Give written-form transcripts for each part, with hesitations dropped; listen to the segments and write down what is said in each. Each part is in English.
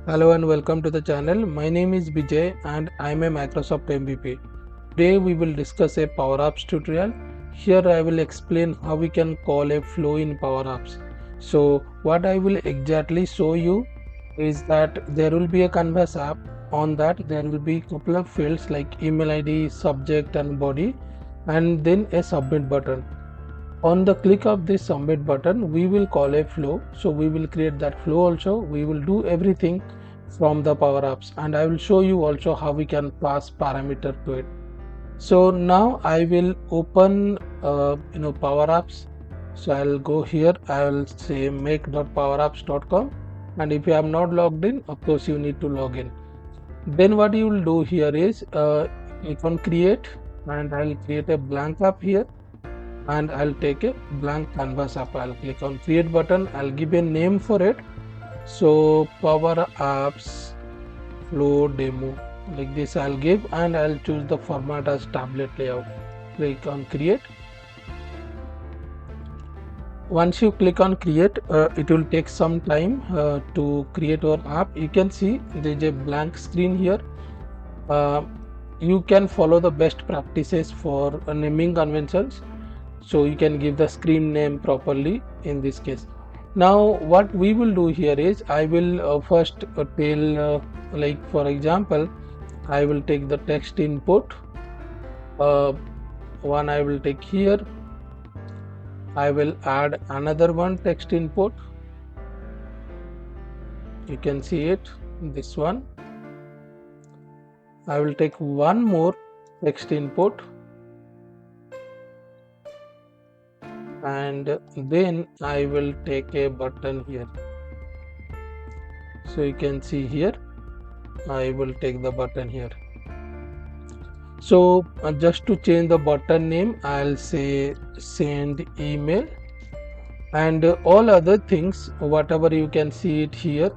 Hello and welcome to the channel. My name is Bijay and I am a Microsoft MVP. Today we will discuss a Power Apps tutorial. Here I will explain how we can call a flow in Power Apps. So what I will exactly show you is that there will be a Canvas app. On that there will be couple of fields like email ID, subject and body, and then a submit button. On the click of this submit button, we will call a flow. So we will create that flow also. We will do everything from the Power Apps, and I will show you also how we can pass parameter to it. So now I will open Power Apps. So I'll go here. I will say make.powerapps.com, and if you have not logged in, of course you need to log in. Then what you will do here is click on create, and I'll create a blank app here, and I'll take a blank canvas app. I'll click on create button. I'll give a name for it. So Power Apps Flow Demo, like this I'll give, and I'll choose the format as tablet layout. Click on create. Once you click on create, it will take some time to create our app. You can see there's a blank screen here. You can follow the best practices for naming conventions, so you can give the screen name properly in this case. Now what we will do here is I will first tell, like for example, I will take the text input, one I will take here. I will add another one text input. You can see it, this one. I will take one more text input, and then I will take a button here. So you can see here I will take the button here. So just to change the button name, I'll say send email, and all other things whatever you can see it here.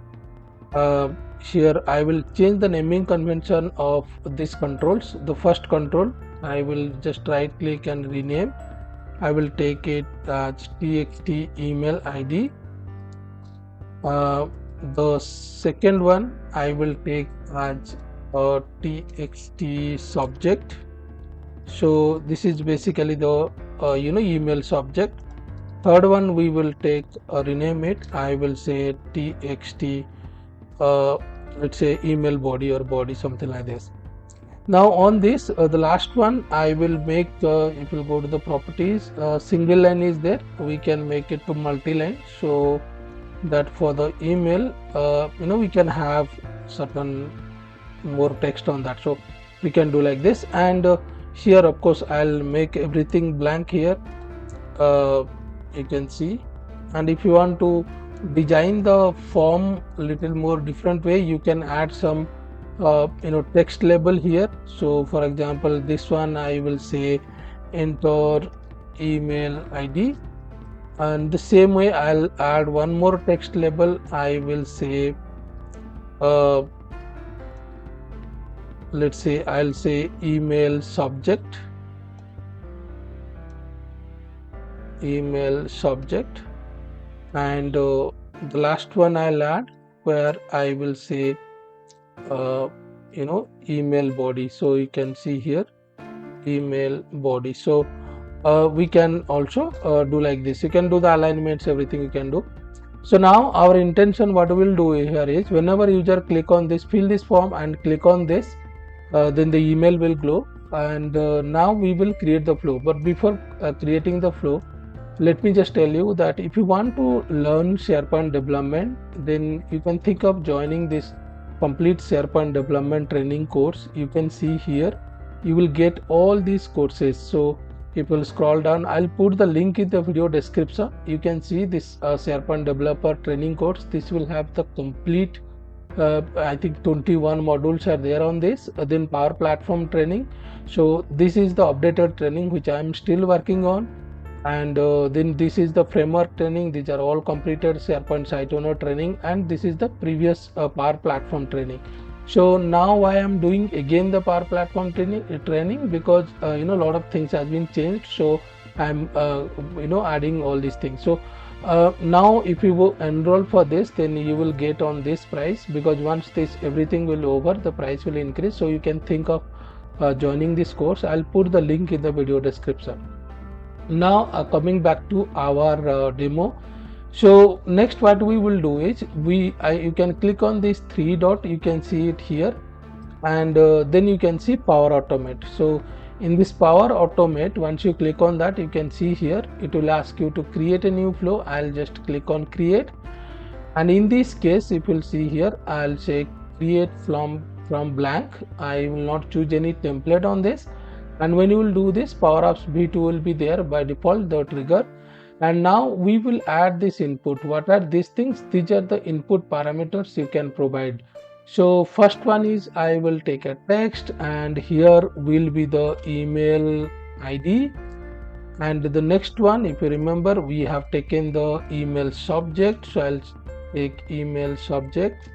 Here I will change the naming convention of these controls. The first control I will just right click and rename. I will take it as txt email ID. The second one I will take as txt subject. So this is basically the email subject. Third one we will take rename it. I will say txt let's say email body or body, something like this. Now on this the last one I will make, if you go to the properties, single line is there, we can make it to multi-line, so that for the email we can have certain more text on that, so we can do like this. And here of course I'll make everything blank here, you can see. And if you want to design the form a little more different way, you can add some text label here. So for example, this one I will say enter email ID, and the same way I'll add one more text label. I will say let's say I'll say email subject, and the last one I'll add where I will say email body. So you can see here email body. So we can also do like this. You can do the alignments, everything you can do. So now our intention, what we will do here is whenever user click on this, fill this form and click on this, then the email will glow, and now we will create the flow. But before creating the flow, let me just tell you that if you want to learn SharePoint development, then you can think of joining this complete SharePoint development training course. You can see here you will get all these courses. So if you scroll down, I'll put the link in the video description. You can see this SharePoint developer training course. This will have the complete I think 21 modules are there on this. Then Power Platform training. So this is the updated training which I am still working on. And then this is the framework training. These are all completed SharePoint site owner training, and this is the previous Power Platform training. So now I am doing again the Power Platform training because a lot of things has been changed. So I'm adding all these things. So Now if you will enroll for this, then you will get on this price, because once this everything will over, the price will increase. So you can think of joining this course. I'll put the link in the video description. Now coming back to our demo. So next what we will do is you can click on this three dot, you can see it here, and then you can see Power Automate. So in this Power Automate, once you click on that, you can see here it will ask you to create a new flow. I'll just click on create, and in this case if you'll see here, I'll say create from blank. I will not choose any template on this, and when you will do this, Power Apps v2 will be there by default, the trigger. And now we will add this input. What are these things? These are the input parameters you can provide. So first one is I will take a text, and here will be the email ID. And the next one, if you remember, we have taken the email subject, so I'll take email subject,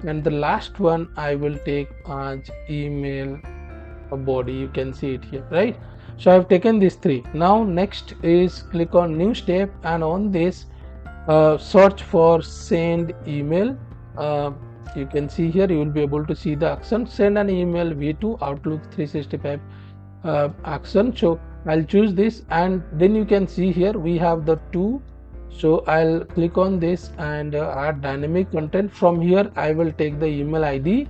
and the last one I will take as email body. You can see it here, right? So I've taken these three. Now next is click on new step, and on this search for send email. You can see here, you will be able to see the action send an email v2 Outlook 365 action. So I'll choose this, and then you can see here we have the two. So I'll click on this and add dynamic content. From here I will take the email ID.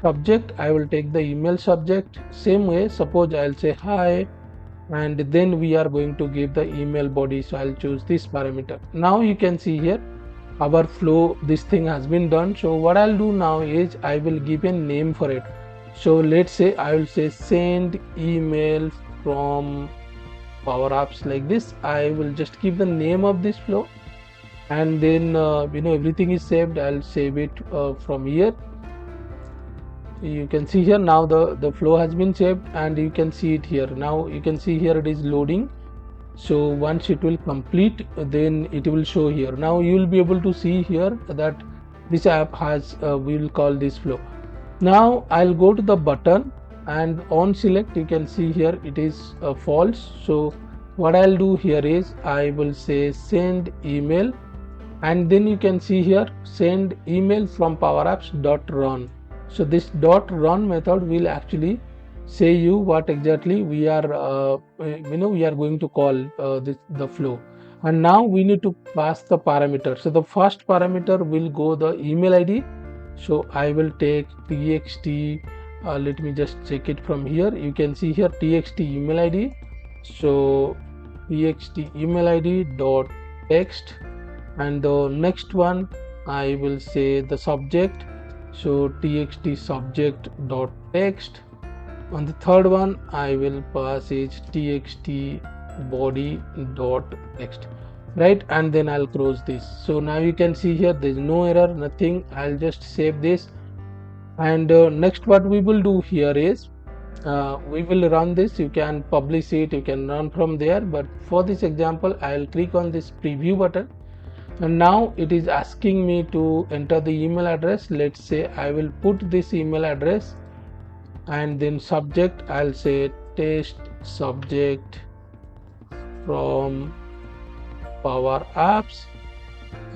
Subject, I will take the email subject. Same way, suppose I'll say hi, and then we are going to give the email body, so I'll choose this parameter. Now you can see here our flow, this thing has been done. So what I'll do now is I will give a name for it. So let's say I will say send email from Power Apps, like this. I will just give the name of this flow, and then everything is saved. I'll save it from here. You can see here now the flow has been saved, and you can see it here. Now you can see here it is loading. So once it will complete, then it will show here. Now you will be able to see here that this app has we will call this flow. Now I'll go to the button, and on select you can see here it is false. So what I'll do here is I will say send email, and then you can see here send email from Power Apps dot run. So this dot run method will actually say you what exactly we are we are going to call the flow. And now we need to pass the parameter. So the first parameter will go the email ID. So I will take txt, let me just check it from here. You can see here txt email ID. So txt email ID dot text, and the next one I will say the subject. So txt subject dot text. On the third one I will pass is txt body dot text, right? And then I'll close this. So now you can see here there is no error, nothing. I'll just save this, and next what we will do here is we will run this. You can publish it, you can run from there, but for this example I'll click on this preview button, and now it is asking me to enter the email address. Let's say I will put this email address, and then subject I'll say test subject from Power Apps,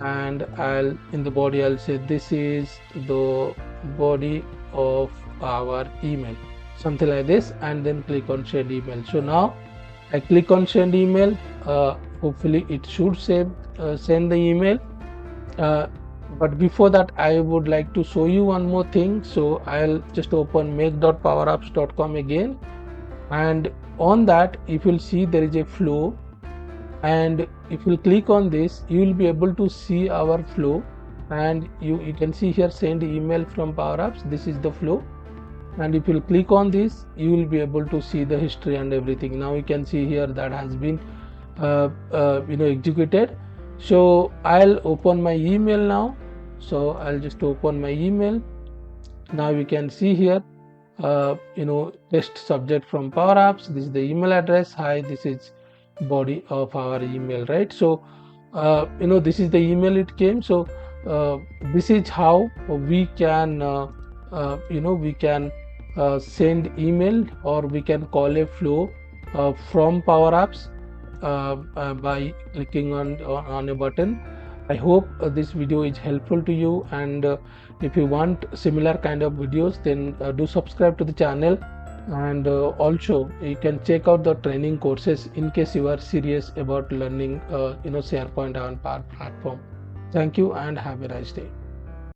and I'll in the body I'll say this is the body of our email, something like this, and then click on send email. So now I click on send email. Hopefully it should send the email, but before that I would like to show you one more thing. So I'll just open make.powerapps.com again, and on that if you'll see there is a flow, and if you click on this you will be able to see our flow, and you can see here send email from Power Apps. This is the flow, and if you click on this you will be able to see the history and everything. Now you can see here that has been executed. So I'll open my email now. So I'll just open my email. Now you can see here test subject from Power Apps. This is the email address. Hi, this is body of our email, right? So this is the email it came. So this is how we can send email, or we can call a flow from Power Apps by clicking on a button. I hope this video is helpful to you, and if you want similar kind of videos, then do subscribe to the channel, and also you can check out the training courses in case you are serious about learning SharePoint on Power Platform. Thank you and have a nice day.